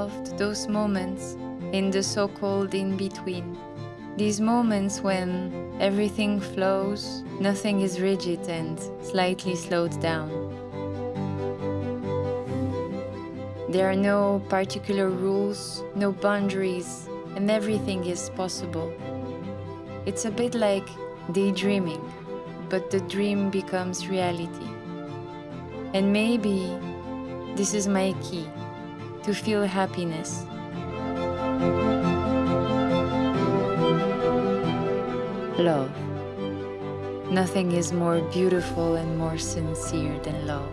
loved those moments in the so-called in-between. These moments when everything flows, nothing is rigid and slightly slowed down. There are no particular rules, no boundaries, and everything is possible. It's a bit like daydreaming, but the dream becomes reality. And maybe this is my key, to feel happiness. Love. Nothing is more beautiful and more sincere than love.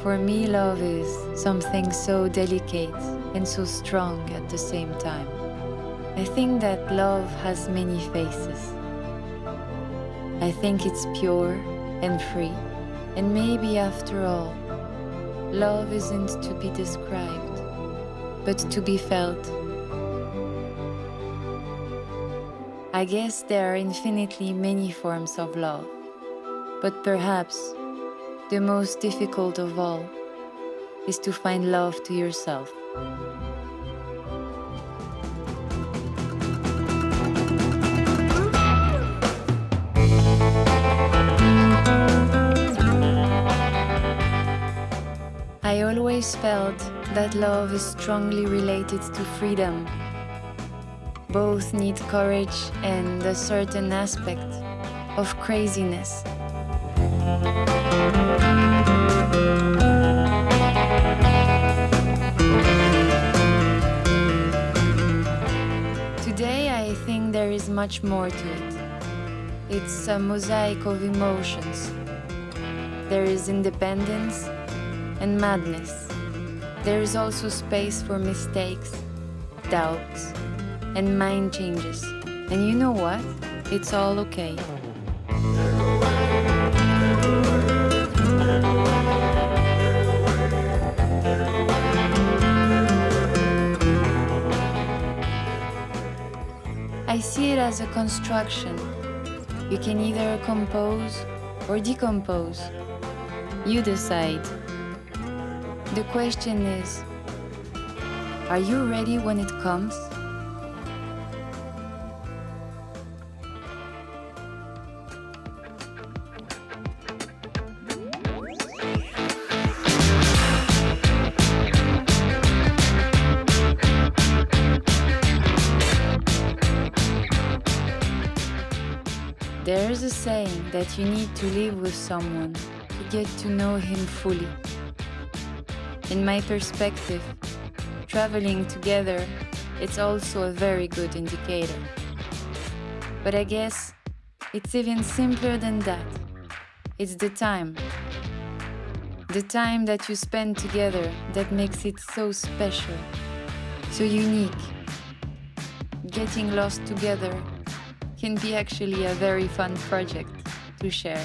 For me, love is something so delicate and so strong at the same time. I think that love has many faces. I think it's pure and free, and maybe after all, love isn't to be described, but to be felt. I guess there are infinitely many forms of love, but perhaps the most difficult of all is to find love to yourself. I always felt that love is strongly related to freedom. Both need courage and a certain aspect of craziness. Today I think there is much more to it. It's a mosaic of emotions. There is independence and madness. There is also space for mistakes, doubts, and mind changes. And you know what? It's all okay. I see it as a construction. You can either compose or decompose. You decide. The question is, are you ready when it comes? There's a saying that you need to live with someone to get to know him fully. In my perspective, traveling together, it's also a very good indicator. But I guess it's even simpler than that. It's the time. The time that you spend together that makes it so special, so unique. Getting lost together can be actually a very fun project to share.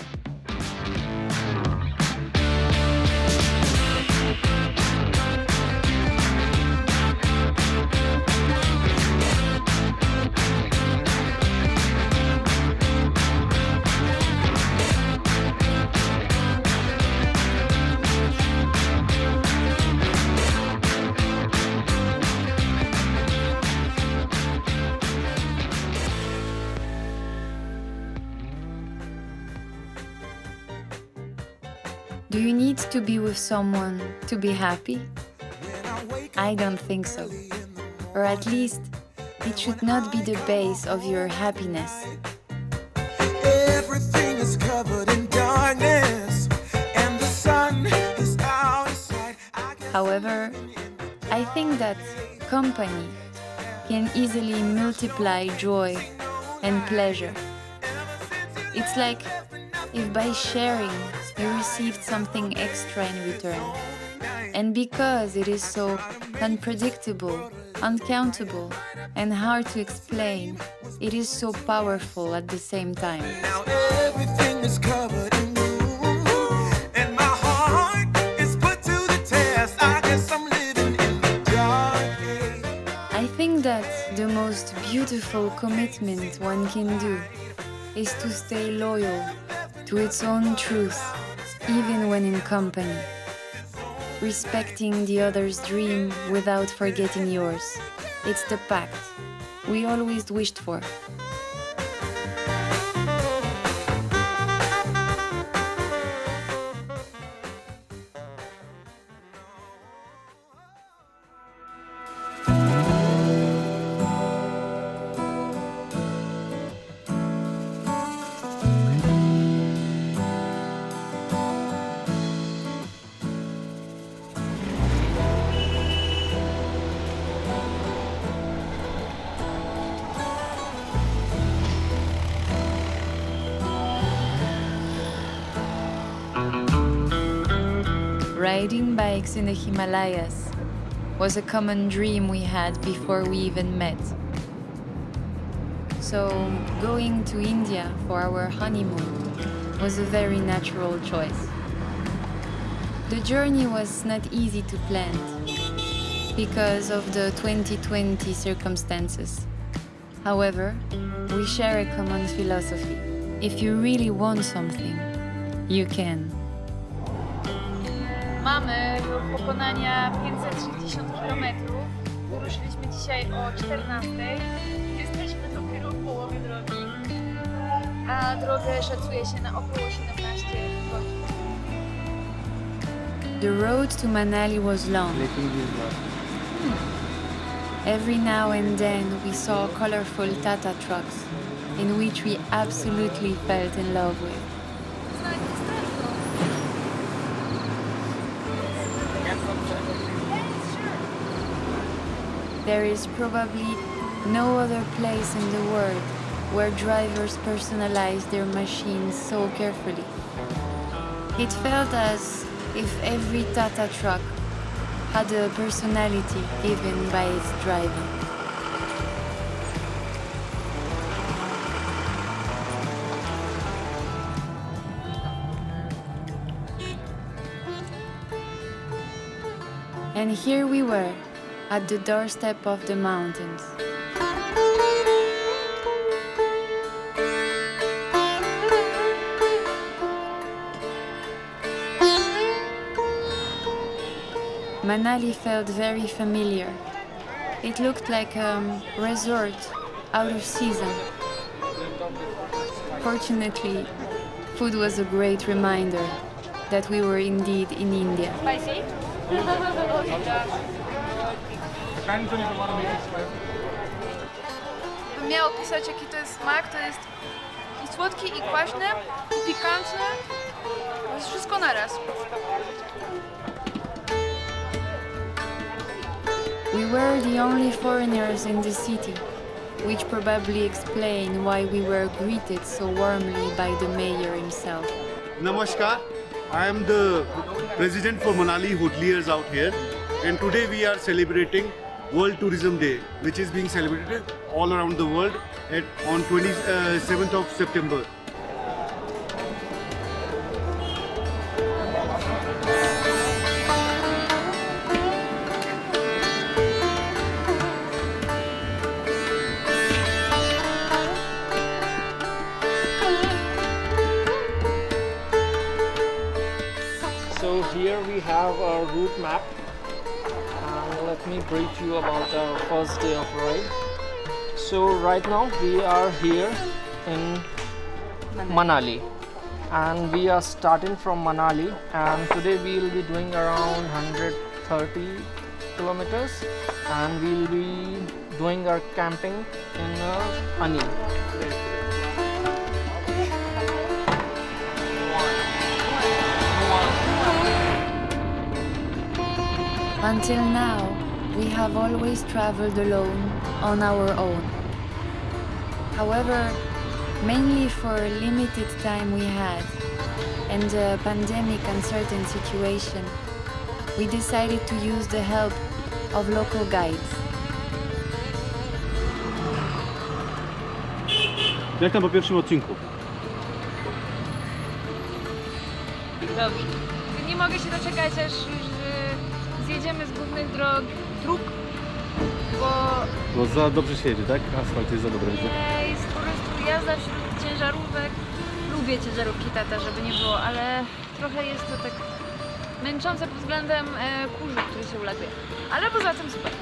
Do you need to be with someone to be happy? I don't think so. Or at least, it should not be the base of your happiness. Everything is covered in darkness, and the sun is out of sight. However, I think that company can easily multiply joy and pleasure. It's like if by sharing you received something extra in return. And because it is so unpredictable, uncountable, and hard to explain, it is so powerful at the same time. Now everything is covered in gloom, and my heart is put to the test. I guess I'm living in the dark. I think that the most beautiful commitment one can do is to stay loyal to its own truth, even when in company. respecting the other's dream without forgetting yours. It's the pact we always wished for. Riding bikes in the Himalayas was a common dream we had before we even met. So, going to India for our honeymoon was a very natural choice. The journey was not easy to plan because of the 2020 circumstances. However, we share a common philosophy. If you really want something, you can. Mamy już pokonania 560 km. Wyruszyliśmy dzisiaj o 14. Jesteśmy dopiero w połowie drogi, a drogę szacuje się na około 17 godzin. The road to Manali was long. Every now and then we saw colorful Tata trucks, in which we absolutely fell in love with. There is probably no other place in the world where drivers personalize their machines so carefully. It felt as if every Tata truck had a personality given by its driver. And here we were, at the doorstep of the mountains. Manali felt very familiar. It looked like a resort out of season. Fortunately, food was a great reminder that we were indeed in India. Spicy? Bym miała opisać, jaki to jest smak, to jest i słodki, i kwaśny, i pikantny. To jest wszystko naraz. We were the only foreigners in the city, which probably explain why we were greeted so warmly by the mayor himself. Namaskar, I am the president for Manali Hoteliers out here, and today we are celebrating World Tourism Day, which is being celebrated all around the world on 27th of September. So here we have our route map, and let me brief you about our first day of ride. So right now we are here in Manali, and we are starting from Manali, and today we will be doing around 130 kilometers, and we will be doing our camping in Ani. Until now, we have always traveled alone on our own. However, mainly for a limited time we had, and the pandemic uncertain situation, we decided to use the help of local guides. Jak tam po pierwszym odcinku? Dobrze. Nie mogę się doczekać, aż zjedziemy z głównych dróg, bo za dobrze się jedzie, tak? Asfalt jest za dobry. jest po prostu jazda wśród ciężarówek. Lubię ciężarówki Tata, żeby nie było, ale trochę jest to tak męczące pod względem kurzu, który się ulatuje. Ale poza tym super.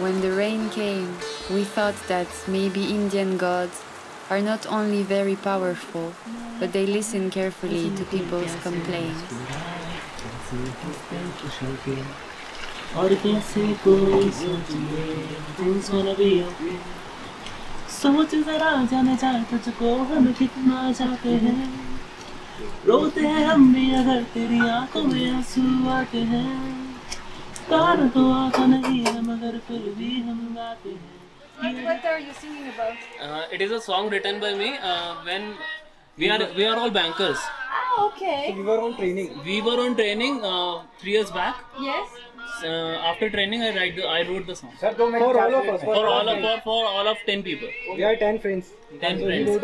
When the rain came, we thought that maybe Indian gods are not only very powerful, but they listen carefully to people's complaints. और कैसे कोई सोचिए things gonna be okay. सोच जरा जाने जाए तुझको हम कितना चाहते हैं रोते हैं हम भी अगर तेरी आंखों में आंसू आते हैं गाना तो आता नहीं है मगर फिर भी हम गाते हैं What are you singing about? It is a song written by me when we are all bankers. Ah, okay. We were on training 3 years back. Yes. After training, I wrote the song Sir, for all of us. for all of 10 people. We are 10 friends. 10 So friends. he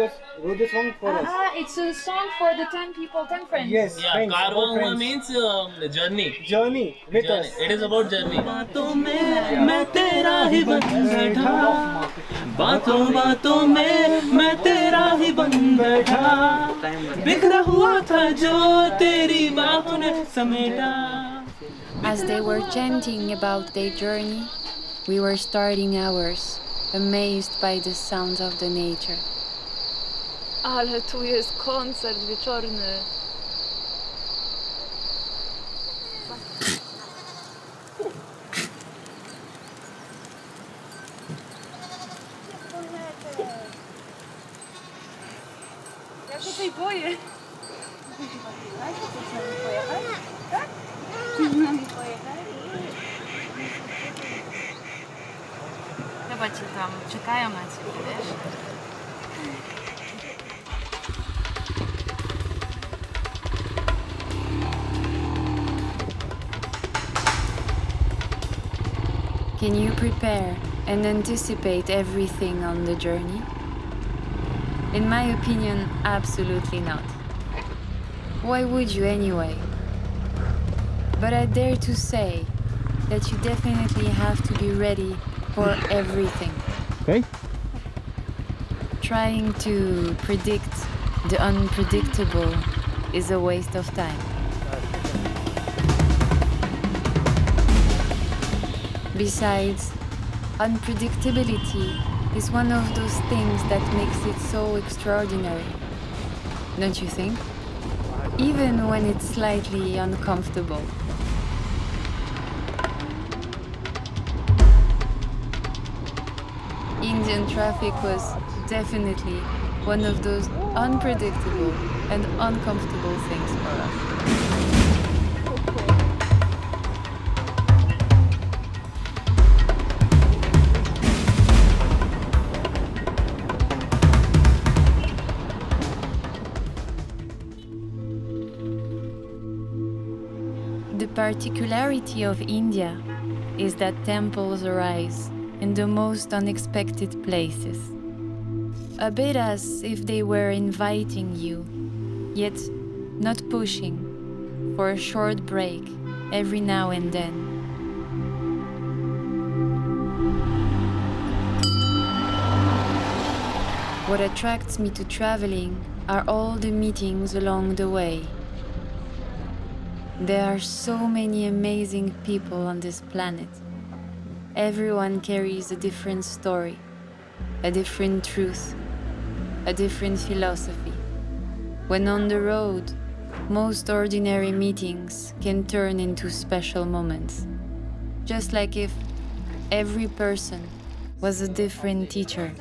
wrote the song for us. Ah, it's a song for the 10 people, 10 friends. Yes, Yeah, friends. Karwa all Hua friends. means journey. Journey with Journey. us. It is about journey. बातों में मैं तेरा ही बन बैठा बातों बातों में मैं तेरा ही बन बैठा बिखरा हुआ था जो तेरी बाहों ने समेटा. As they were chanting about their journey, we were starting ours, amazed by the sounds of the nature. Ale tu jest koncert wieczorny. Ja się tej boję. Chcesz z nami pojechać? Tak? Chcesz z nami pojechać? Chyba cię tam czekają na ciebie, wiesz? Can you prepare and anticipate everything on the journey? In my opinion, absolutely not. Why would you anyway? But I dare to say that you definitely have to be ready for everything. Okay. Trying to predict the unpredictable is a waste of time. Besides, unpredictability is one of those things that makes it so extraordinary, don't you think? Even when it's slightly uncomfortable. Indian traffic was definitely one of those unpredictable and uncomfortable things for us. The particularity of India is that temples arise in the most unexpected places. A bit as if they were inviting you, yet not pushing, for a short break every now and then. What attracts me to traveling are all the meetings along the way. There are so many amazing people on this planet. Everyone carries a different story, a different truth, a different philosophy. When on the road, most ordinary meetings can turn into special moments. Just like if every person was a different teacher.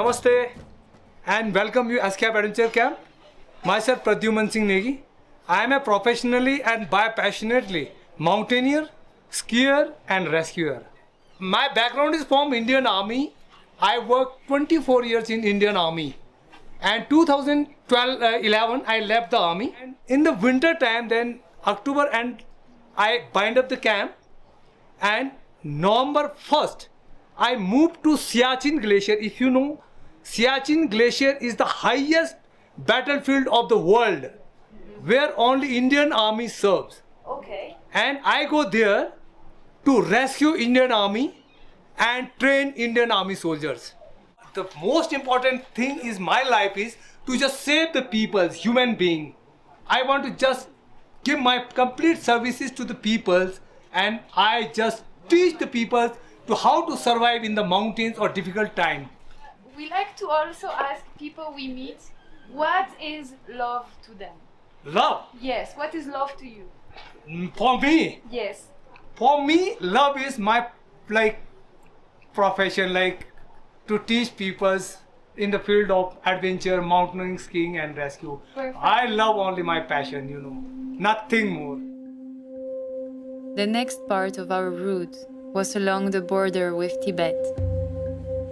Namaste and welcome you Escape Adventure Camp. Myself Pradyuman Singh Negi. I am a professionally and passionately mountaineer, skier and rescuer. My background is from Indian Army. I worked 24 years in Indian Army. And 2011 I left the army. And in the winter time, then October, and I bind up the camp. And November 1st, I moved to Siachen Glacier. If you know, Siachen Glacier is the highest battlefield of the world, where only Indian Army serves. Okay. And I go there to rescue Indian Army and train Indian Army soldiers. The most important thing is my life is to just save the people's human being. I want to just give my complete services to the peoples, and I just teach the people to how to survive in the mountains or difficult time. We like to also ask people we meet, what is love to them? Love. Yes, what is love to you? For me, Yes. love is my profession, to teach people in the field of adventure, mountaineering, skiing and rescue. Perfect. I love only my passion, nothing more. The next part of our route was along the border with Tibet.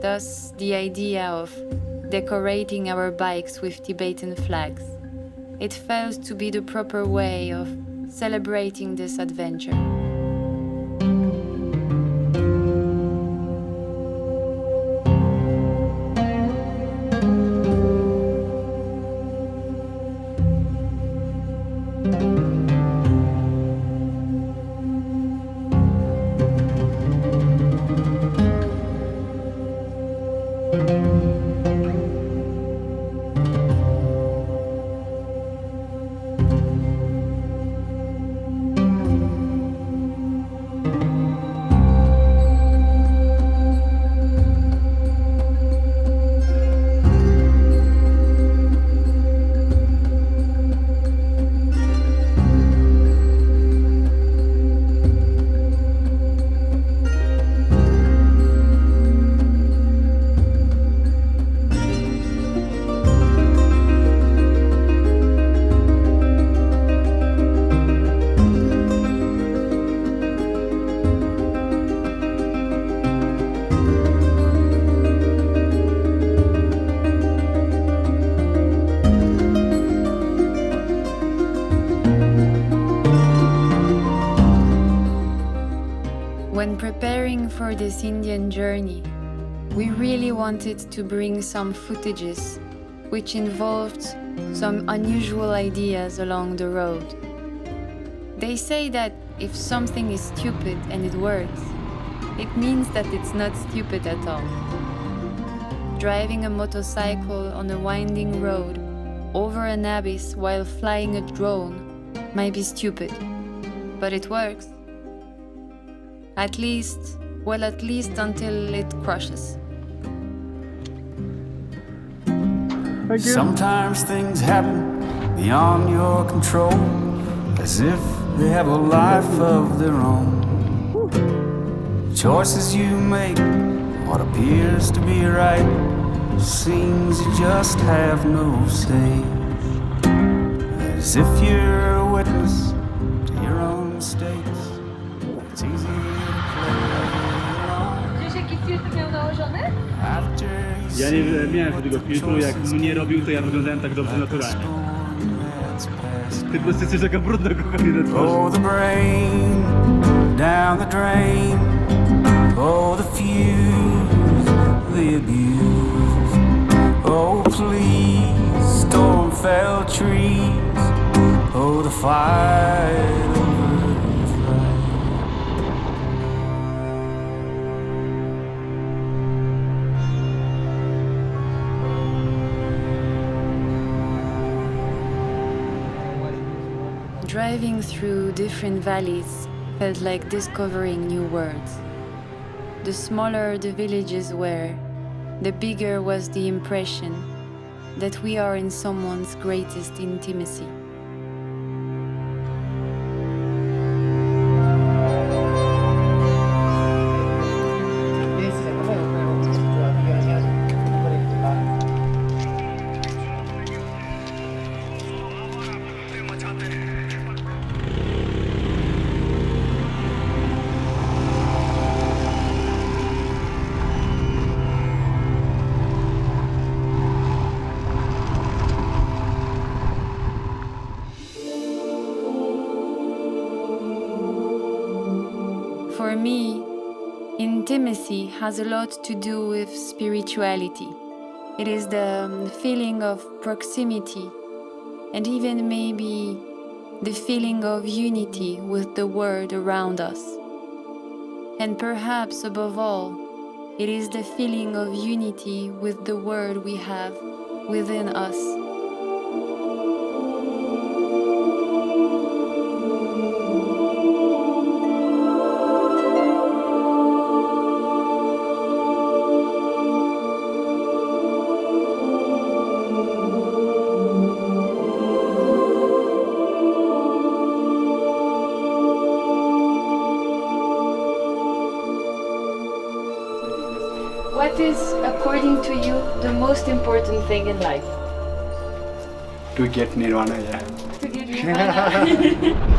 Thus, the idea of decorating our bikes with Tibetan flags. It felt to be the proper way of celebrating this adventure. When preparing for this Indian journey, we really wanted to bring some footages which involved some unusual ideas along the road. They say that if something is stupid and it works, it means that it's not stupid at all. Driving a motorcycle on a winding road over an abyss while flying a drone might be stupid, but it works. At least until it crashes. Sometimes things happen beyond your control, as if they have a life of their own. Choices you make, what appears to be right, seems you just have no say. As if you're a witness to your own mistakes. It's easy to Wiesz, jaki filtr miał nałożony? Ja nie miałem tego filtru, jak mnie robił, to ja wyglądałem tak dobrze naturalnie. Ty po prostu jesteś taka brudna kochanie na twarzy. Oh, the brain, down the drain. Oh, the fuse, the abuse. Oh, please, storm-felled trees. Oh, the fight over the fight. Driving through different valleys felt like discovering new worlds. The smaller the villages were, the bigger was the impression that we are in someone's greatest intimacy. For me, intimacy has a lot to do with spirituality. It is the feeling of proximity and even maybe the feeling of unity with the world around us. And perhaps above all, it is the feeling of unity with the world we have within us. What is, according to you, the most important thing in life? To get nirvana, yeah. To get nirvana.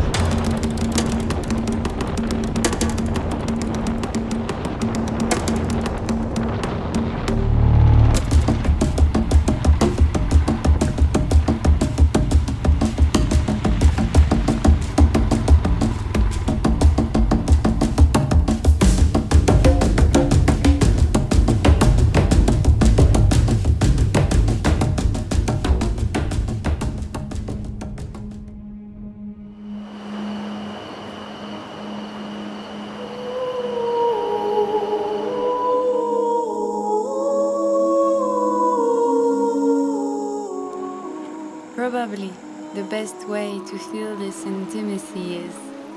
Probably the best way to feel this intimacy is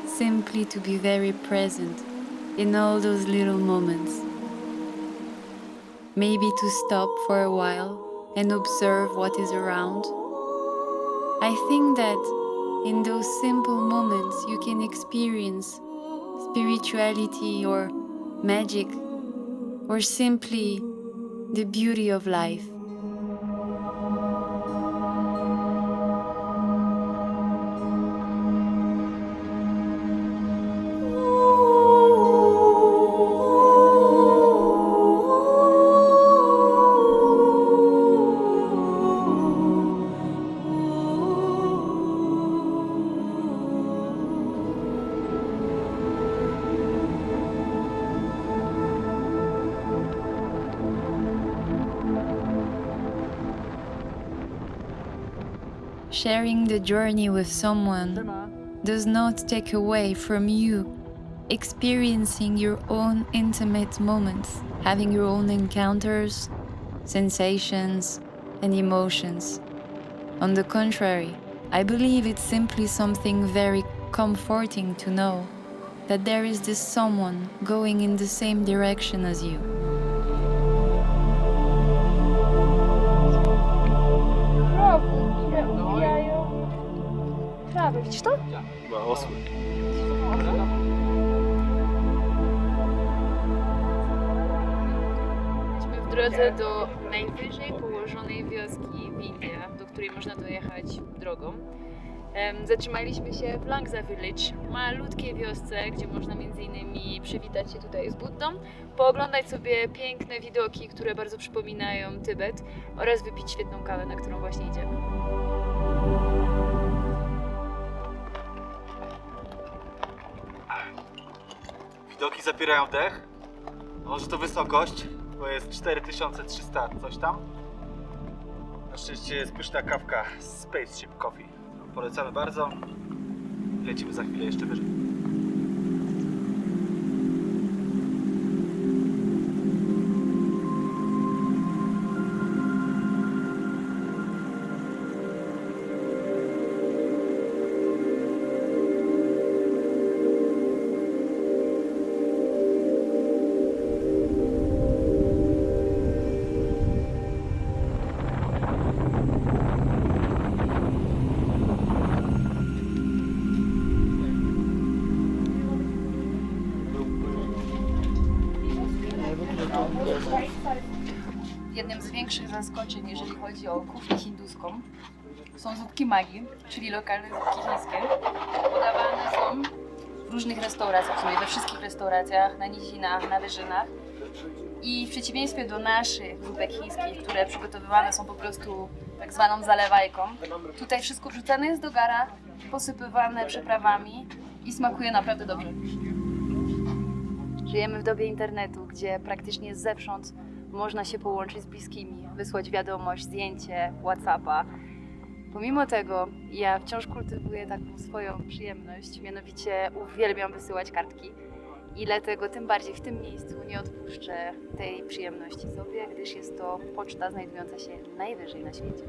simply to be very present in all those little moments. Maybe to stop for a while and observe what is around. I think that in those simple moments you can experience spirituality or magic or simply the beauty of life. Sharing the journey with someone does not take away from you experiencing your own intimate moments, having your own encounters, sensations, and emotions. On the contrary, I believe it's simply something very comforting to know that there is this someone going in the same direction as you. Trawy, widzisz to? Chyba osły. Jesteśmy w drodze do najwyżej położonej wioski w Indiach, do której można dojechać drogą. Zatrzymaliśmy się w Langza Village, malutkiej wiosce, gdzie można m.in. przywitać się tutaj z Buddą, pooglądać sobie piękne widoki, które bardzo przypominają Tybet oraz wypić świetną kawę, na którą właśnie idziemy. Widoki zapierają dech. Może to wysokość, bo jest 4300 coś tam. Na szczęście jest pyszna kawka Spaceship Coffee. Polecamy bardzo. Lecimy za chwilę jeszcze wyżej. Jednym z większych zaskoczeń, jeżeli chodzi o kuchnię hinduską, są zupki maggi, czyli lokalne zupki chińskie. Podawane są w różnych restauracjach, w sumie we wszystkich restauracjach, na nizinach, na wyżynach. I w przeciwieństwie do naszych zupek chińskich, które przygotowywane są po prostu tak zwaną zalewajką, tutaj wszystko wrzucane jest do gara, posypywane przyprawami i smakuje naprawdę dobrze. Żyjemy w dobie internetu, gdzie praktycznie zewsząd można się połączyć z bliskimi, wysłać wiadomość, zdjęcie, WhatsAppa. Pomimo tego ja wciąż kultywuję taką swoją przyjemność, mianowicie uwielbiam wysyłać kartki i dlatego tym bardziej w tym miejscu nie odpuszczę tej przyjemności sobie, gdyż jest to poczta znajdująca się najwyżej na świecie.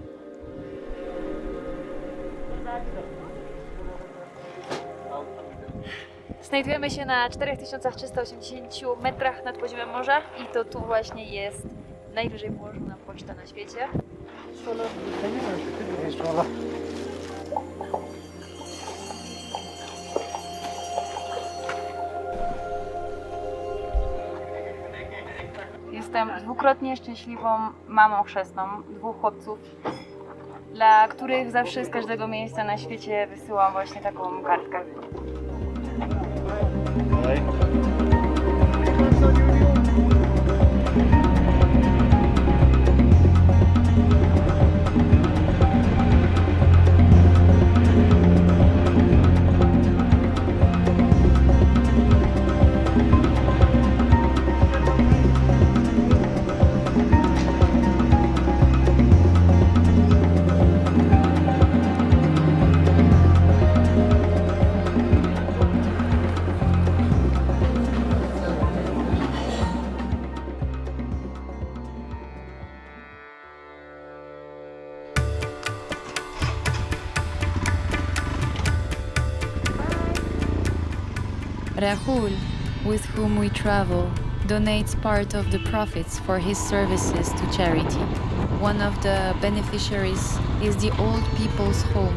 Znajdujemy się na 4380 metrach nad poziomem morza i to tu właśnie jest najwyżej położona poczta na świecie. Jestem dwukrotnie szczęśliwą mamą chrzestną, 2 chłopców, dla których zawsze z każdego miejsca na świecie wysyłam właśnie taką kartkę. Rahul, with whom we travel, donates part of the profits for his services to charity. One of the beneficiaries is the Old People's Home.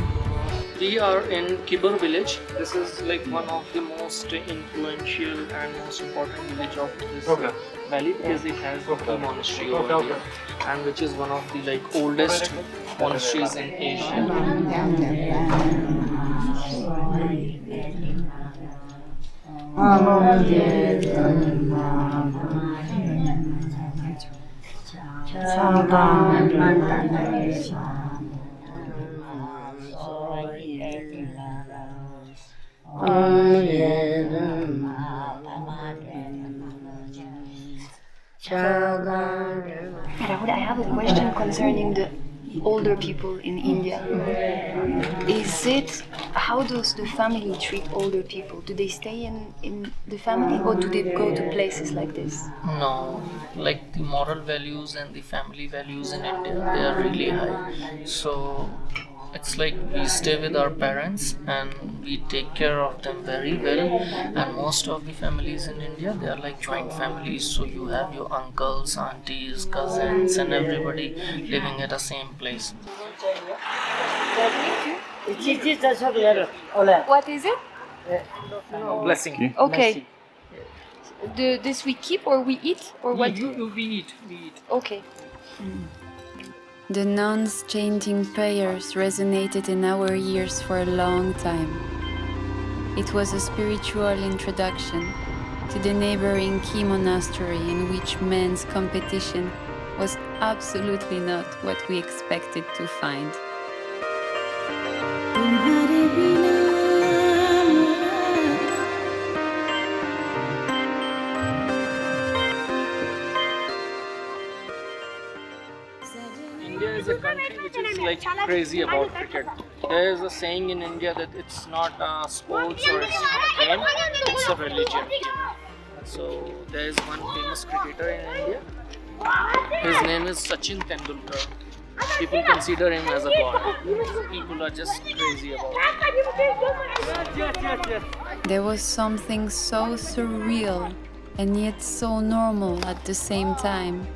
We are in Kibur village. This is like one of the most influential and most important village of this valley because it has the monastery over here, and which is one of the like oldest monasteries in Asia. Rahul, I have a question concerning the older people in India. How does the family treat older people? Do they stay in the family or do they go to places like this? No, like the moral values and the family values in India, they are really high. So it's like we stay with our parents and we take care of them very well. And most of the families in India, they are like joint families. So you have your uncles, aunties, cousins, and everybody living at the same place. What is it? Blessing. Okay. This we keep or we eat or what? We eat. Okay. The nuns chanting prayers resonated in our ears for a long time. It was a spiritual introduction to the neighboring key monastery in which men's competition was absolutely not what we expected to find. India is a country which is like crazy about cricket. There is a saying in India that it's not a sports or it's not a game, it's a religion. So there is one famous cricketer in India. His name is Sachin Tendulkar. People consider him as a god. People are just crazy about him. There was something so surreal and yet so normal at the same time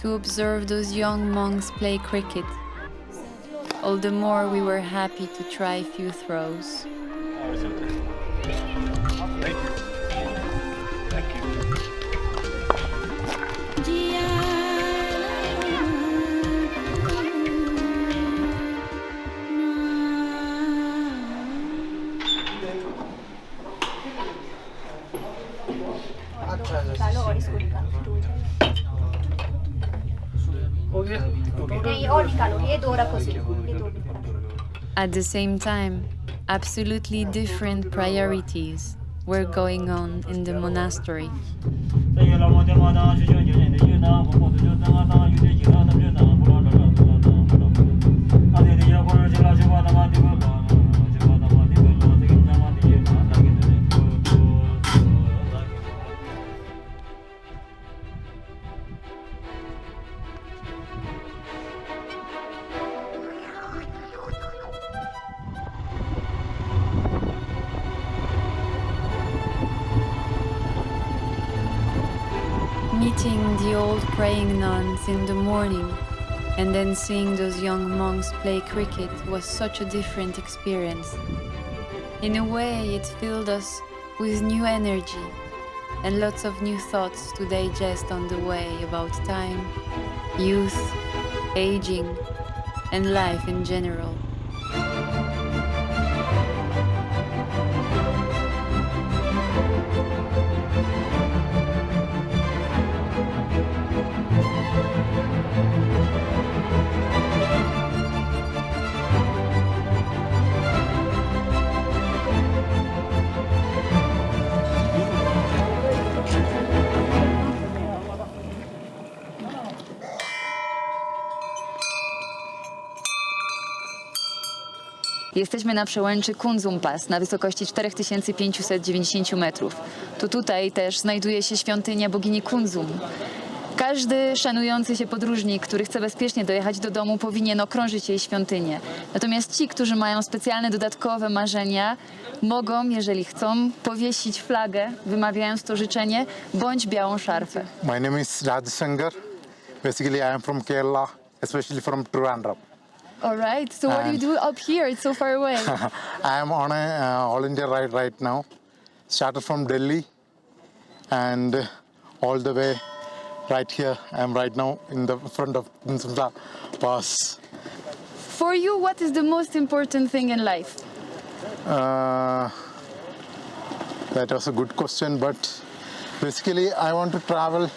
to observe those young monks play cricket. All the more we were happy to try a few throws. At the same time, absolutely different priorities were going on in the monastery. Meeting the old praying nuns in the morning and then seeing those young monks play cricket was such a different experience. In a way, it filled us with new energy and lots of new thoughts to digest on the way about time, youth, aging, and life in general. Jesteśmy na przełęczy Kunzum Pass na wysokości 4590 metrów. To tutaj też znajduje się świątynia bogini Kunzum. Każdy szanujący się podróżnik, który chce bezpiecznie dojechać do domu, powinien okrążyć jej świątynię. Natomiast ci, którzy mają specjalne dodatkowe marzenia, mogą, jeżeli chcą, powiesić flagę, wymawiając to życzenie, bądź białą szarfę. My name is Jacher. Basically, I am from Kerala, especially from Trivandrum. All right, so what do you do up here? It's so far away. I am on a all India ride right now. Started from Delhi and all the way right here. I am right now in the front of Kunzum Pass. For you, what is the most important thing in life? That was a good question, but basically I want to travel.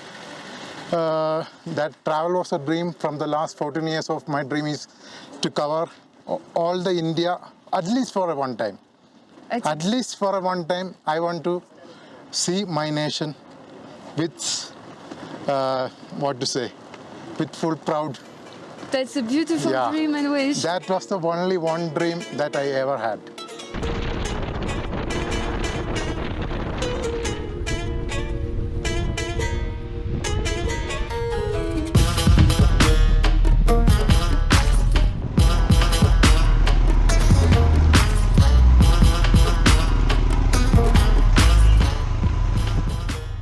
That travel was a dream from the last 14 years of my dream is to cover all the India, at least for a one time. At least for a one time, I want to see my nation with, with full proud. That's a beautiful dream and wish. That was the only one dream that I ever had.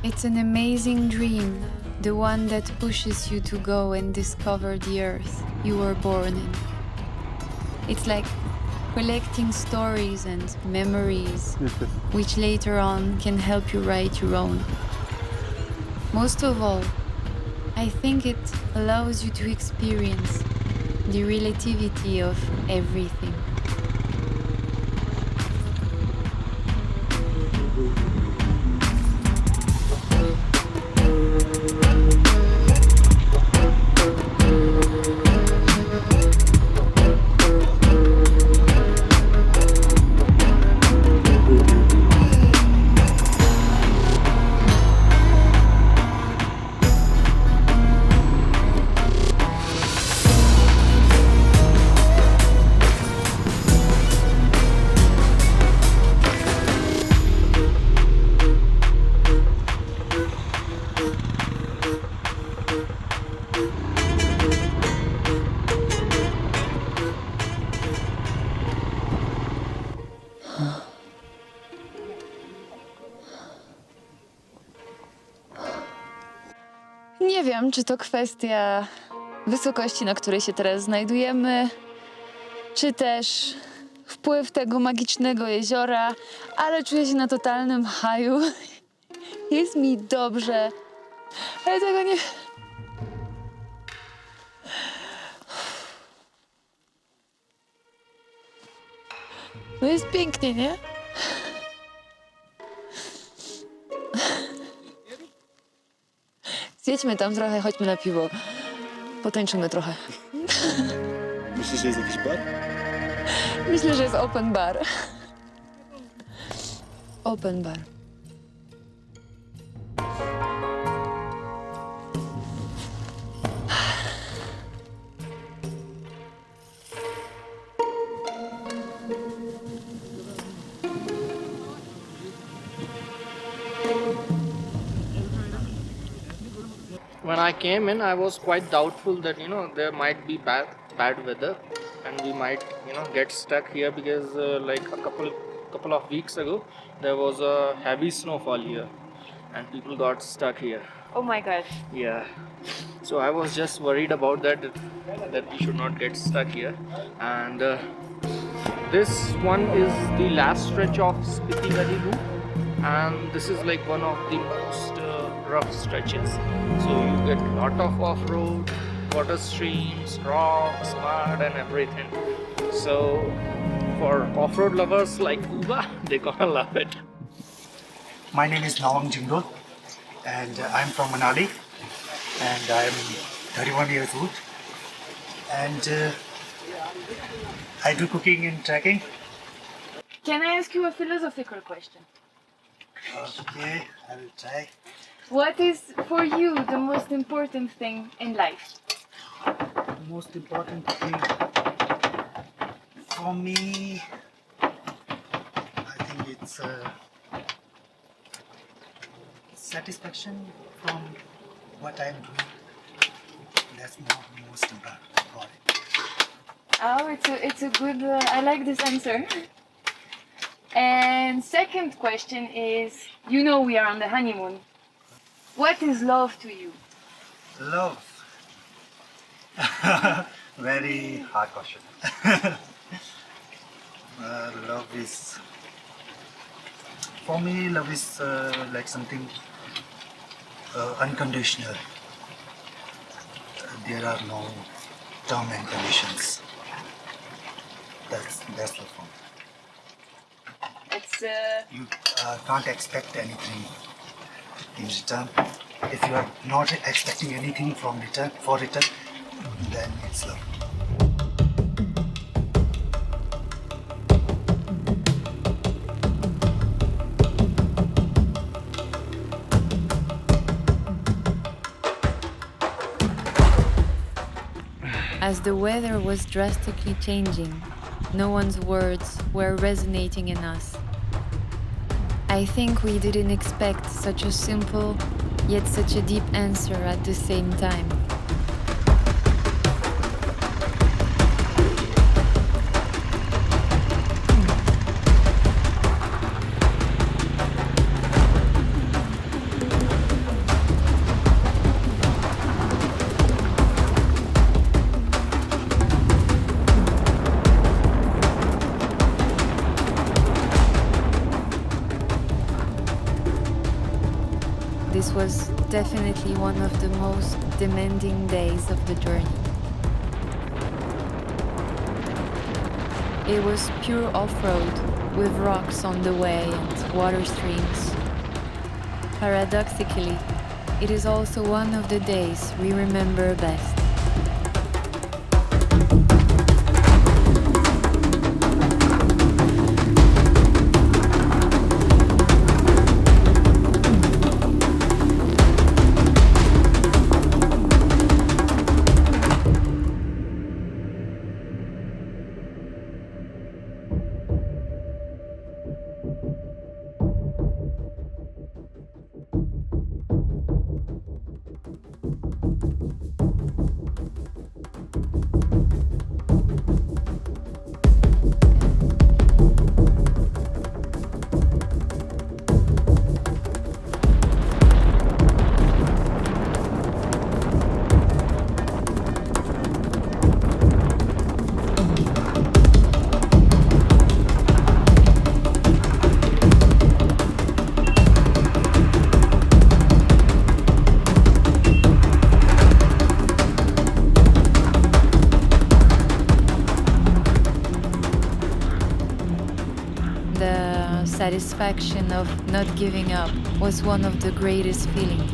It's an amazing dream, the one that pushes you to go and discover the earth you were born in. It's like collecting stories and memories, which later on can help you write your own. Most of all, I think it allows you to experience the relativity of everything. Nie wiem, czy to kwestia wysokości, na której się teraz znajdujemy, czy też wpływ tego magicznego jeziora, ale czuję się na totalnym haju. Jest mi dobrze, ale tego nie... No jest pięknie, nie? Zjedźmy tam trochę, chodźmy na piwo. Potańczymy trochę. Myślisz, że jest jakiś bar? Myślę, że jest open bar. Open bar. when I came in, I was quite doubtful that there might be bad weather, and we might get stuck here because like a couple of weeks ago there was a heavy snowfall here, and people got stuck here. Oh my god. Yeah. So I was just worried about that we should not get stuck here, and this one is the last stretch of Spiti Valley route, and this is like one of the most rough stretches. So you get a lot of off-road, water streams, rocks, mud and everything. So for off-road lovers like Uba, they're gonna love it. My name is Nawang Jingdol, and I'm from Manali, and I'm 31 years old, and I do cooking and trekking. Can I ask you a philosophical question? Okay, I will try. What is for you the most important thing in life? The most important thing for me, I think it's satisfaction from what I'm doing. That's most important about it. Oh, it's a good. I like this answer. And second question is, we are on the honeymoon. What is love to you? Love. Very hard question. Love is, for me, love is like something unconditional. There are no terms and conditions. That's love for me. It's You can't expect anything in return. If you are not expecting anything from return, then it's love. As the weather was drastically changing, no one's words were resonating in us. I think we didn't expect such a simple, yet such a deep answer at the same time. This was definitely one of the most demanding days of the journey. It was pure off-road, with rocks on the way and water streams. Paradoxically, it is also one of the days we remember best. Satisfaction of not giving up was one of the greatest feelings.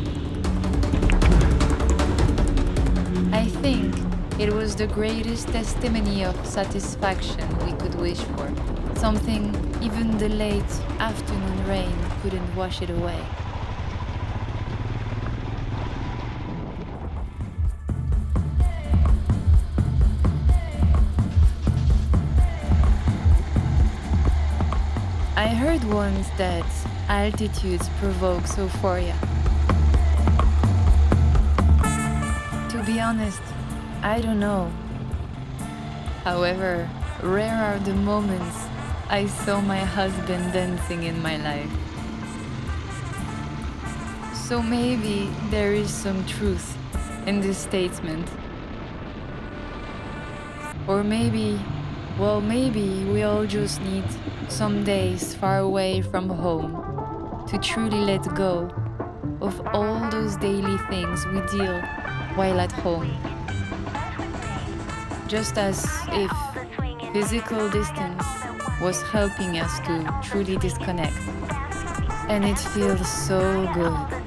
I think it was the greatest testimony of satisfaction we could wish for, something even the late afternoon rain couldn't wash it away. I heard once that altitudes provoke euphoria. To be honest, I don't know. However, rare are the moments I saw my husband dancing in my life. So maybe there is some truth in this statement. Or maybe we all just need some days far away from home to truly let go of all those daily things we deal while at home. Just as if physical distance was helping us to truly disconnect. And it feels so good.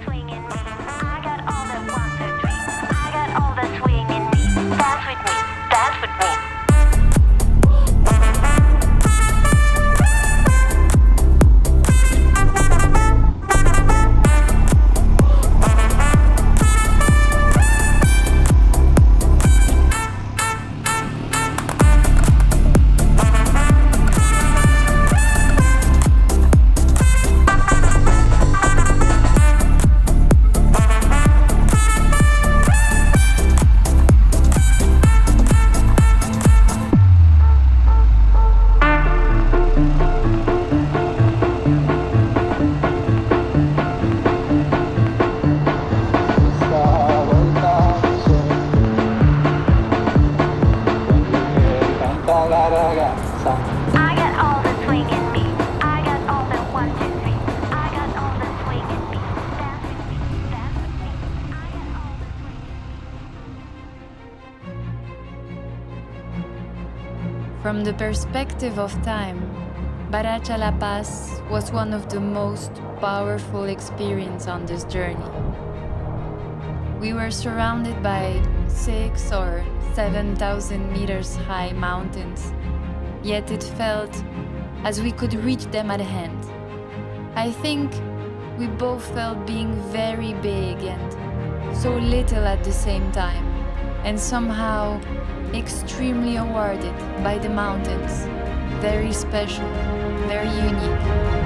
From the perspective of time, Baracha La Paz was one of the most powerful experiences on this journey. We were surrounded by 6,000 or 7,000 meters high mountains, yet it felt as we could reach them at hand. I think we both felt being very big and so little at the same time, and somehow extremely awarded by the mountains. Very special, very unique.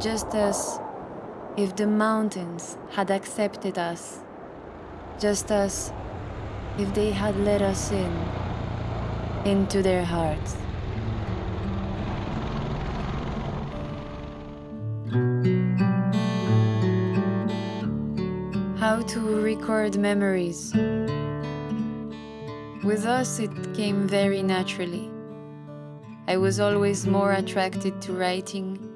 Just as if the mountains had accepted us, just as if they had let us into their hearts. How to record memories. With us, it came very naturally. I was always more attracted to writing.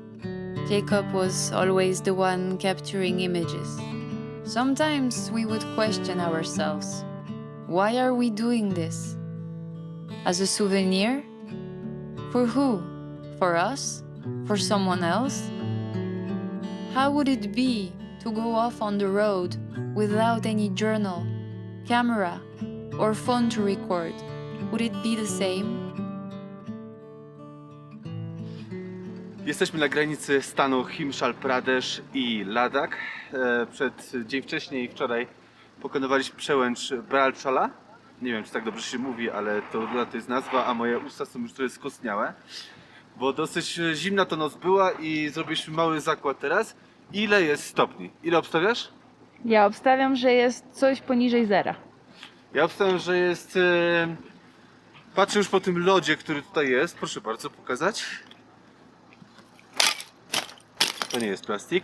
Jakub was always the one capturing images. Sometimes we would question ourselves. Why are we doing this? As a souvenir? For who? For us? For someone else? How would it be to go off on the road without any journal, camera, or phone to record? Would it be the same? Jesteśmy na granicy stanu Himachal Pradesh i Ladakh. Dzień wcześniej, wczoraj, pokonywaliśmy przełęcz Baralchala. Nie wiem, czy tak dobrze się mówi, ale to jest nazwa, a moje usta są już trochę skostniałe. Bo dosyć zimna to noc była i zrobiliśmy mały zakład teraz. Ile jest stopni? Ile obstawiasz? Ja obstawiam, że jest coś poniżej zera. Ja obstawiam, że jest... Patrzę już po tym lodzie, który tutaj jest. Proszę bardzo pokazać. To nie jest plastik.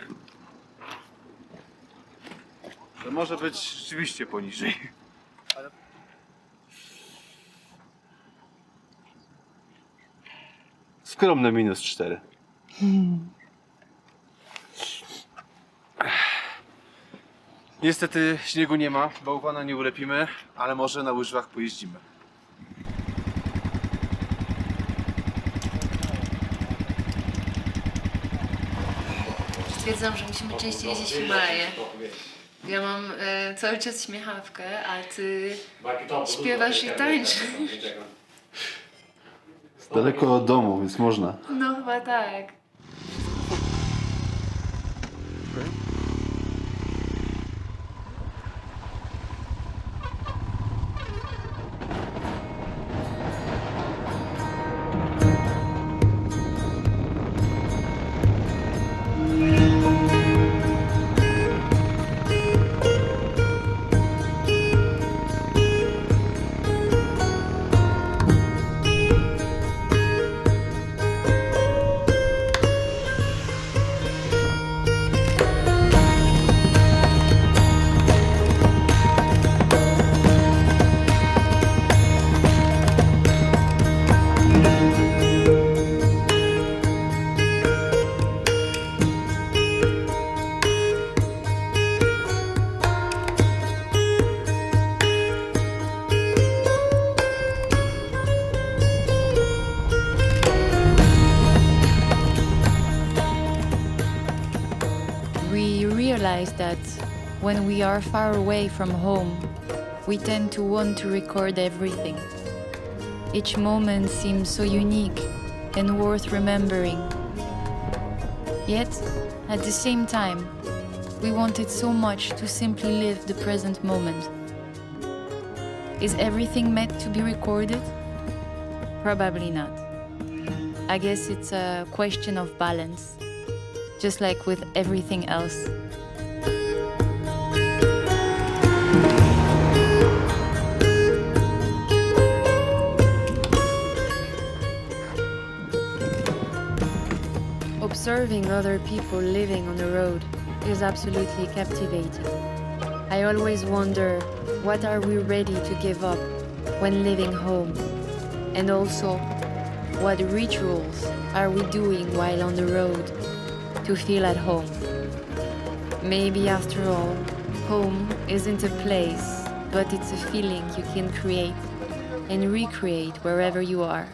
To może być rzeczywiście poniżej. Skromne -4. Niestety śniegu nie ma, bałwana nie ulepimy, ale może na łyżwach pojeździmy. Stwierdzam, że musimy częściej jeździć w Himalaje. Ja mam cały czas śmiechawkę, a ty śpiewasz i tańczysz. Jest daleko od domu, więc można. No chyba tak. We realize that when we are far away from home, we tend to want to record everything. Each moment seems so unique and worth remembering. Yet, at the same time, we wanted so much to simply live the present moment. Is everything meant to be recorded? Probably not. I guess it's a question of balance, just like with everything else. Observing other people living on the road is absolutely captivating. I always wonder, what are we ready to give up when living home? And also, what rituals are we doing while on the road to feel at home? Maybe after all, home isn't a place, but it's a feeling you can create and recreate wherever you are.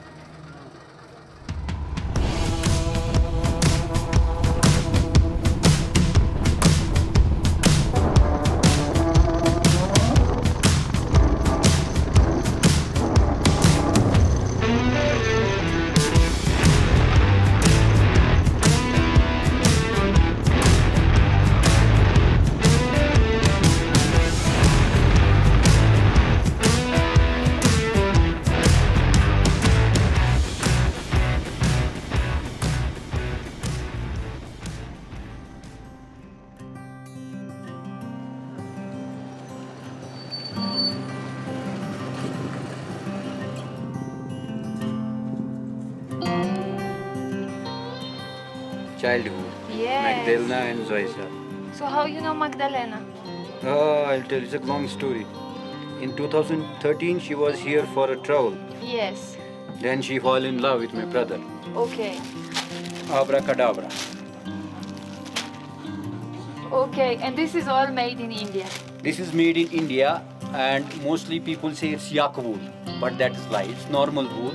Childhood. Yes. Magdalena and Zoisa. So how you know Magdalena? I'll tell you, it's a long story. In 2013, she was here for a travel. Yes. Then she fell in love with my brother. Okay. Abracadabra. Okay, and this is all made in India. This is made in India, and mostly people say it's yak wool, but that is lie. It's normal wool.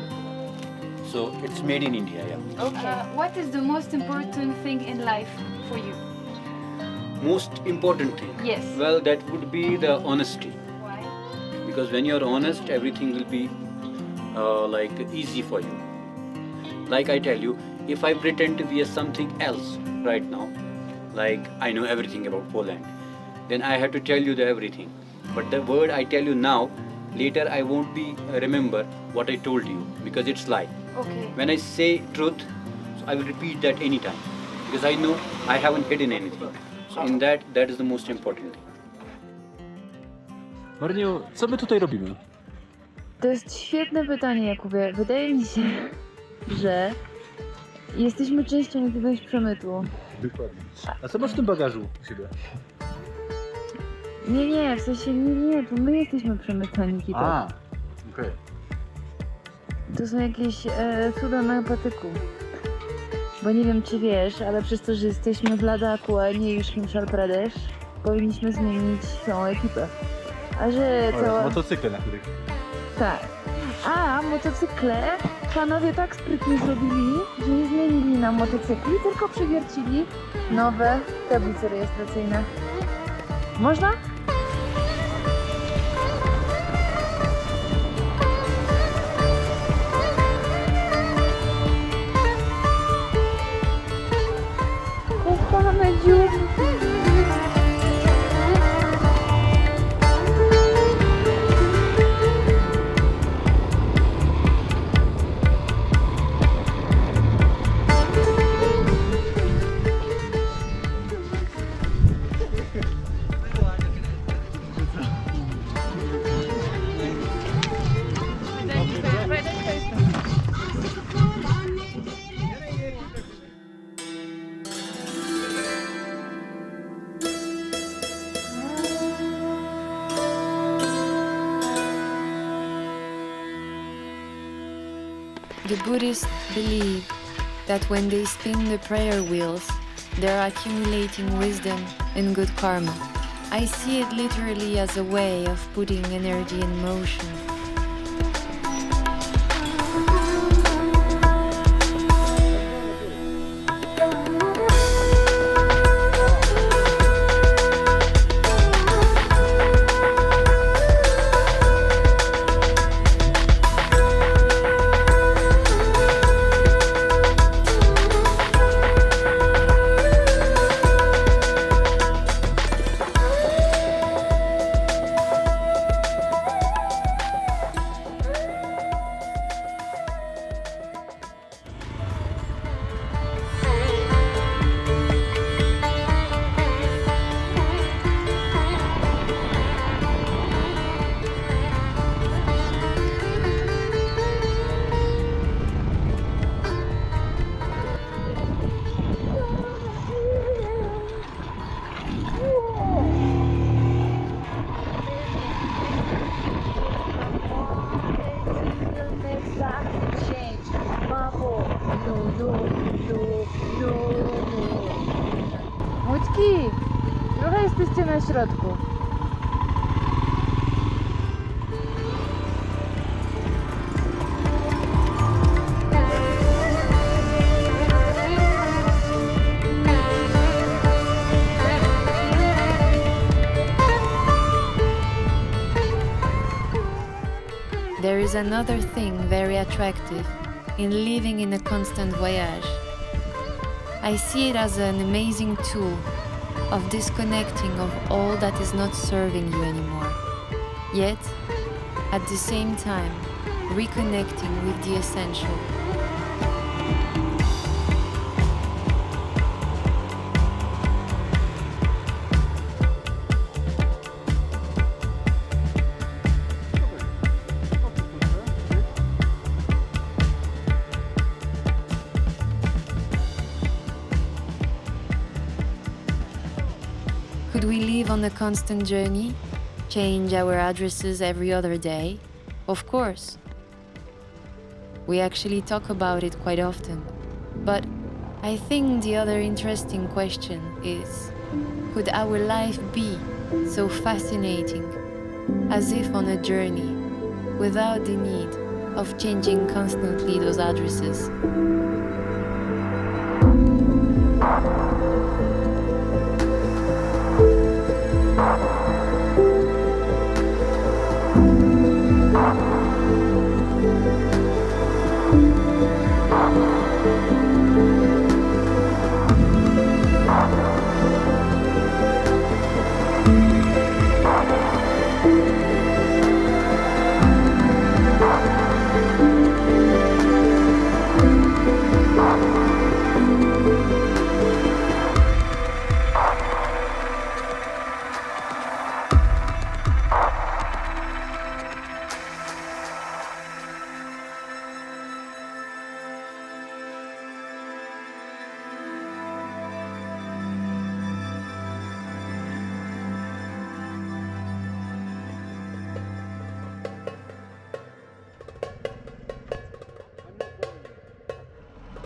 So it's made in India, yeah. Okay. What is the most important thing in life for you? Most important thing? Yes. Well, that would be the honesty. Why? Because when you're honest, everything will be easy for you. Like I tell you, if I pretend to be a something else right now, like I know everything about Poland, then I have to tell you the everything. But the word I tell you now, later I won't be remember what I told you because it's lie. Okay. When I say truth, so I will repeat that anytime because I know I haven't hidden anything. So in that is the most important thing. Marynio, co my tutaj robimy? To jest świetne pytanie, Jakubie. Wydaje mi się, że jesteśmy częścią jakiegoś przemytu. Dokładnie. A co masz w tym bagażu u siebie? Nie, w sensie nie, to my jesteśmy przemytani, Kitek. A, okej. To są jakieś cuda na patyku. Bo nie wiem, czy wiesz, ale przez to, że jesteśmy w Ladaku, a nie już Himachal Pradesh, powinniśmy zmienić całą ekipę. A że cała... Motocykle, na których... Tak. A motocykle panowie tak sprytnie zrobili, że nie zmienili nam motocykli, tylko przywiercili nowe tablice rejestracyjne. Można? Kochane dziurki. The Buddhists believe that when they spin the prayer wheels, they're accumulating wisdom and good karma. I see it literally as a way of putting energy in motion. Łódki! Trochę jesteście na środku. There is another thing very attractive in living in a constant voyage. I see it as an amazing tool of disconnecting of all that is not serving you anymore, yet at the same time reconnecting with the essential. Could we live on a constant journey? Change our addresses every other day? Of course. We actually talk about it quite often. But I think the other interesting question is, could our life be so fascinating, as if on a journey, without the need of changing constantly those addresses?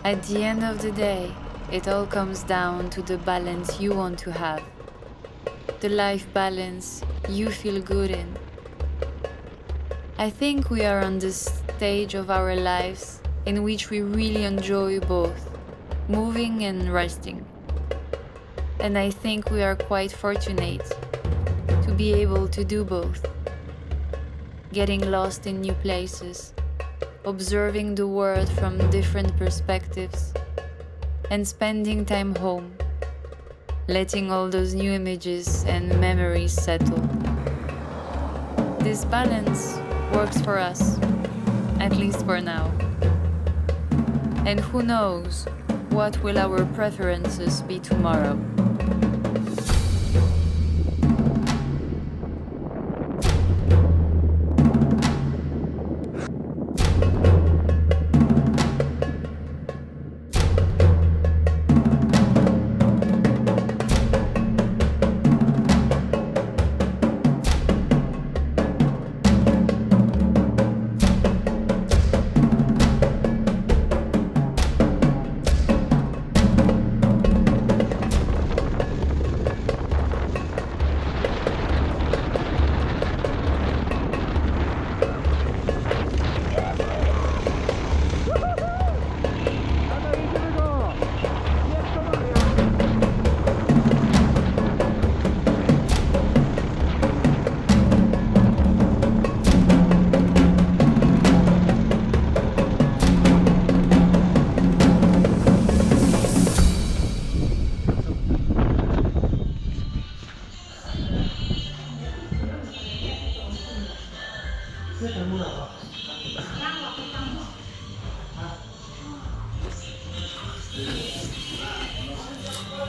At the end of the day, it all comes down to the balance you want to have. The life balance you feel good in. I think we are on this stage of our lives in which we really enjoy both, moving and resting. And I think we are quite fortunate to be able to do both. Getting lost in new places, observing the world from different perspectives, and spending time home, letting all those new images and memories settle. This balance works for us, at least for now. And who knows what will our preferences be tomorrow?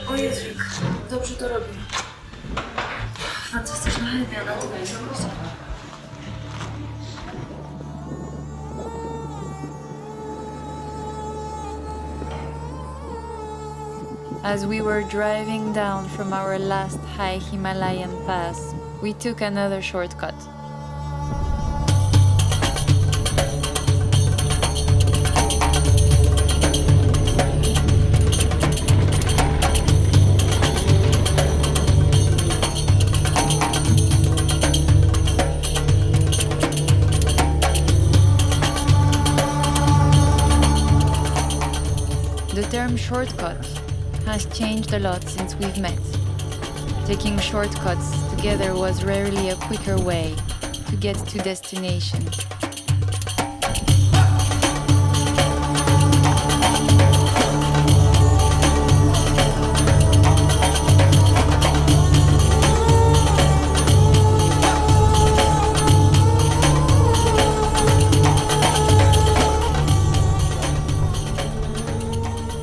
O Jezu, dobrze to robię. Fantastyczna chemia na tyle wysokości. As we were driving down from our last high Himalayan pass, we took another shortcut. The term shortcut has changed a lot since we've met. Taking shortcuts together was rarely a quicker way to get to destination.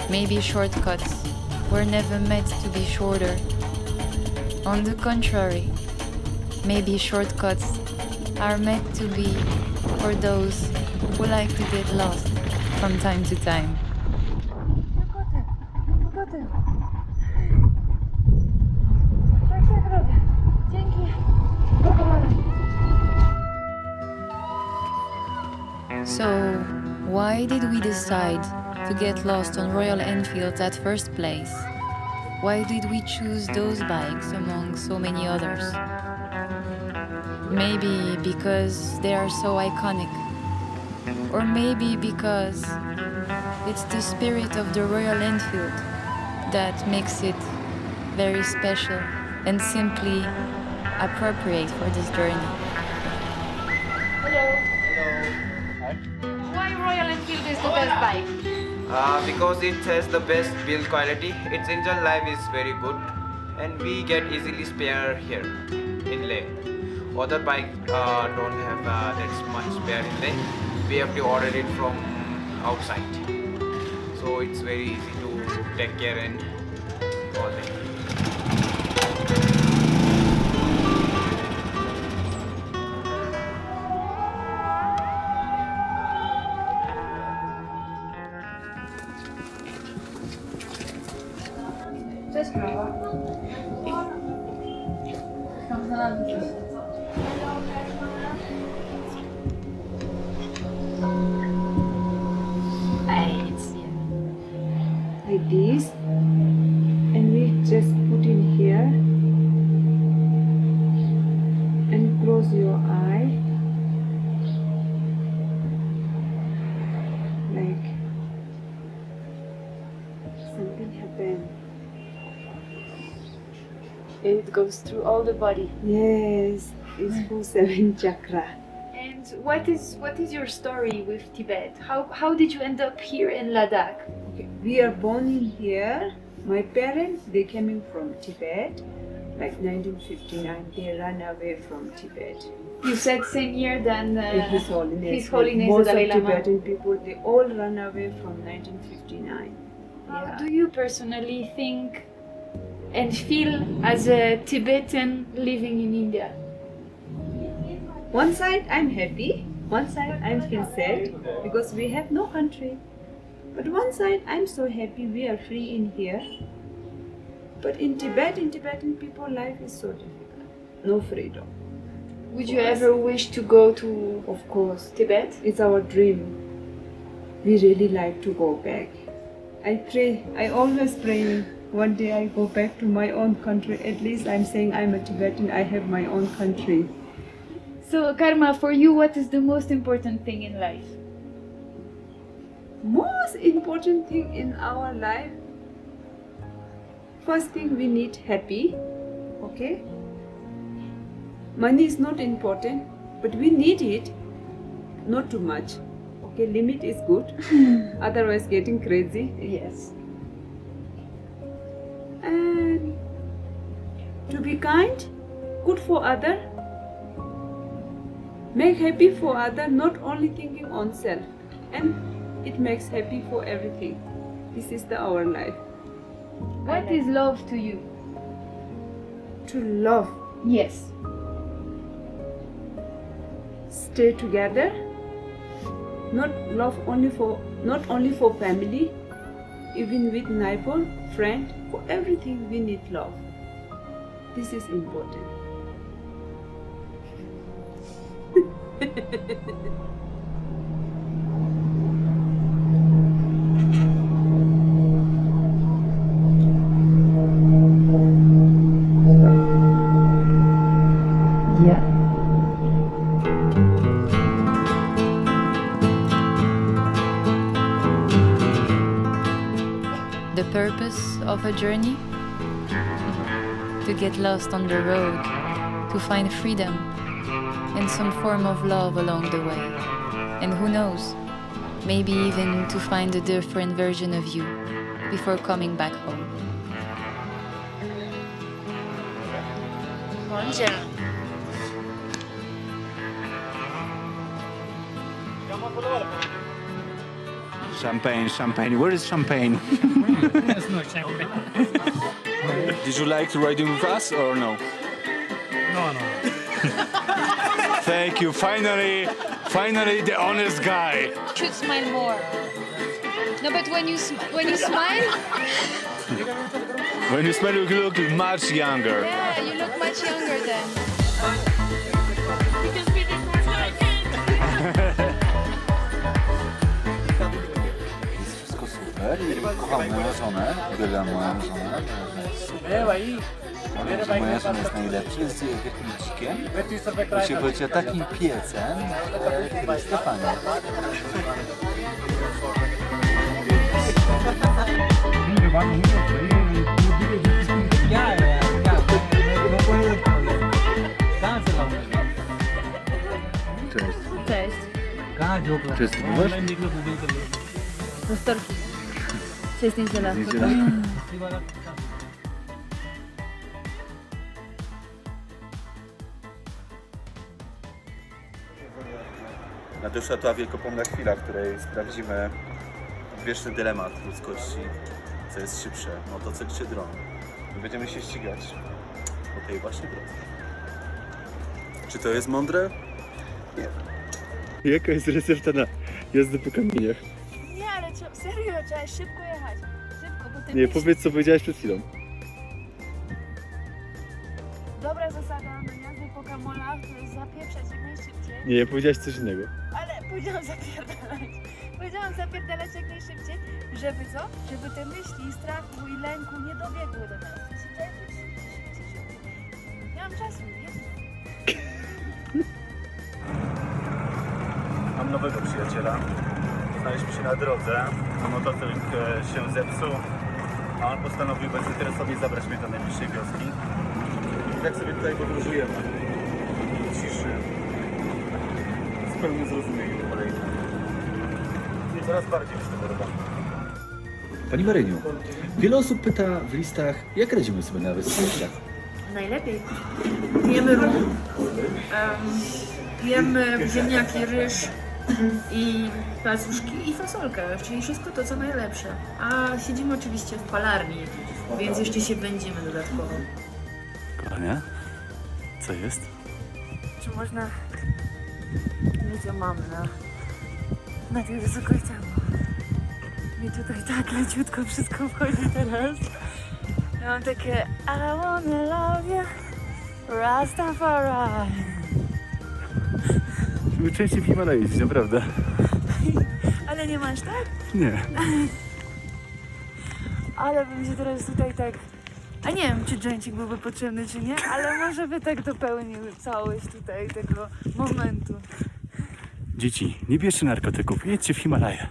Maybe shortcuts were never meant to be shorter. On the contrary, maybe shortcuts are meant to be for those who like to get lost from time to time. So, why did we decide to get lost on Royal Enfields at first place? Why did we choose those bikes among so many others? Maybe because they are so iconic. Or maybe because it's the spirit of the Royal Enfield that makes it very special and simply appropriate for this journey. Why Royal Enfield is the best bike? Because it has the best build quality, its engine life is very good, and we get easily spare here in Leh. Other bike don't have that much spare in Leh. We have to order it from outside, so it's very easy to take care and all that. Cześć, Kawa. Tam znalazłem coś. Like this, and we just put in here and close your eye, like something happened. It goes through all the body. Yes, it's full 7 chakra. And what is your story with Tibet? How did you end up here in Ladakh? Okay, we are born in here. My parents, they came in from Tibet, like 1959. They ran away from Tibet. You said same year than His Holiness. His Holiness Most the Dalai of Lama. Tibetan people, they all ran away from 1959. How do you personally think and feel as a Tibetan living in India? One side I'm happy, one side I feel sad because we have no country. But one side I'm so happy we are free in here. But in Tibet, in Tibetan people, life is so difficult. No freedom. Would you ever wish to go to, of course, Tibet? It's our dream. We really like to go back. I pray, I always pray one day I go back to my own country. At least I'm saying I'm a Tibetan, I have my own country. So Karma, for you, what is the most important thing in life? Most important thing in our life, first thing we need happy, okay? Money is not important, but we need it, not too much. Okay, limit is good, otherwise getting crazy. Yes. And to be kind, good for other, make happy for other, not only thinking on self. And it makes happy for everything. This is our life. What is love to you? To love? Yes. Stay together. Not love only for, not only for family, even with neighbor, friend, for everything we need love. This is important. The purpose of a journey? To get lost on the road, to find freedom and some form of love along the way. And who knows, maybe even to find a different version of you before coming back home. Champagne, champagne. Where is champagne? There's no champagne. Did you like riding with us or no? No. Thank you. Finally, the honest guy. Should smile more. No, but when you smile, When you smile, you look much younger. yeah, you look much younger then. Kocham moją żonę, uwielbiam moją żonę. Moja żona jest najlepsza, jest wielkim dzikiem. To się będzie takim piecem, jak Stefania. Cześć. Cześć. Cześć, bywasz? Roztorki. Cześć, Niedziela. Nadeszła ta wielkopomna chwila, w której sprawdzimy wieczny dylemat ludzkości, co jest szybsze, motocykl czy dron. My będziemy się ścigać po tej właśnie drodze. Czy to jest mądre? Nie. Jaka jest recepta na jazdę po kamieniach? Nie, ale serio, trzeba szybko jechać. Szybko, bo Nie, powiedz co powiedziałeś przed chwilą. Dobra zasada na jazdę po kamolach to jest zapieprzać jak najszybciej. Nie, powiedziałeś coś innego. Ale powiedziałam zapierdalać. Powiedziałam zapierdalać jak najszybciej, żeby co? Żeby te myśli, strachu i lęku nie dobiegły do nas. Nie mam czasu, jest. Mam nowego przyjaciela. Znaleźliśmy się na drodze, a motocykl się zepsuł, a on postanowił bezinteresownie zabrać mnie do najbliższej wioski. jak sobie tutaj podróżujemy. Ciszy. Z pełnym zrozumieniem kolejne. I coraz bardziej z tego robię. Pani Maryniu, wiele osób pyta w listach, jak radzimy sobie na wyspach. Najlepiej. Jemy rum, jemy ziemniaki, ryż i placuszki i fasolkę, czyli wszystko to co najlepsze. A siedzimy oczywiście w palarni, więc jeszcze się będziemy dodatkowo. Kochania, co jest? Czy można mieć mamy na tej wysokości? Mi tutaj tak leciutko wszystko wchodzi teraz. Ja mam takie I wanna love you, Rastafari. Musimy częściej w Himalaje jeździć, naprawdę. Ale nie masz, tak? Nie. Ale bym się teraz tutaj tak... A nie wiem, czy dżęcik byłby potrzebny, czy nie, ale może by tak dopełnił całość tutaj tego momentu. Dzieci, nie bierzcie narkotyków, jedźcie w Himalaje.